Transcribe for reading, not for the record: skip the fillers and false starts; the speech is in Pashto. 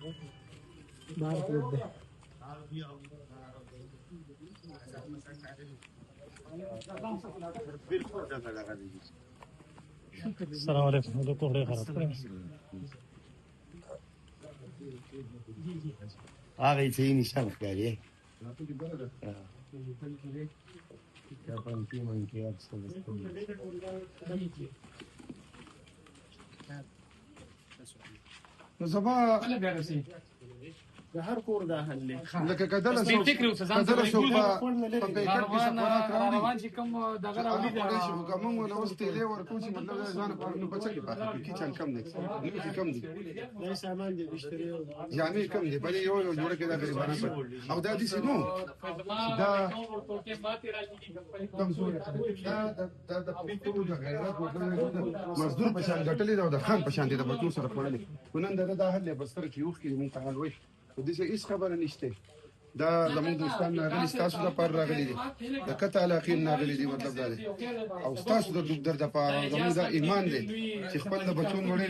بار کوډ ده. السلام علیکم. د کوډه خراب کړم. هغه یې نشان ښکاري. یا پنځه منکه اکثر نو زما د هر کور دا حل لکه کدل سو کدل سو په پیکټ کې سفارات راوړي روان چې کوم دغه راوړي دا شي کوم نو اوس تیلې ورکو چې مطلب ځان په نو بچی په کچن کم دي نو کم دي دا سامان دي بشتري جامې کم دي بلې یو جوړ کې دا غریبانه او دا دي سينو دا کم زور دا پښتو د غیرت مزدور په شان غټلې دا د خان په شان دي د بچو سره خورلې ونن دا حل بستر کې یو کې مونږ تعال وای د دې هیڅ خبره نشته دا زموږ دوستان راغلي تاسو د پر راغلي دي د کته علاقې راغلي دي مطلب دا دی او تاسو د درد په زموږ د ایمان دی چې خپل د بچو وړي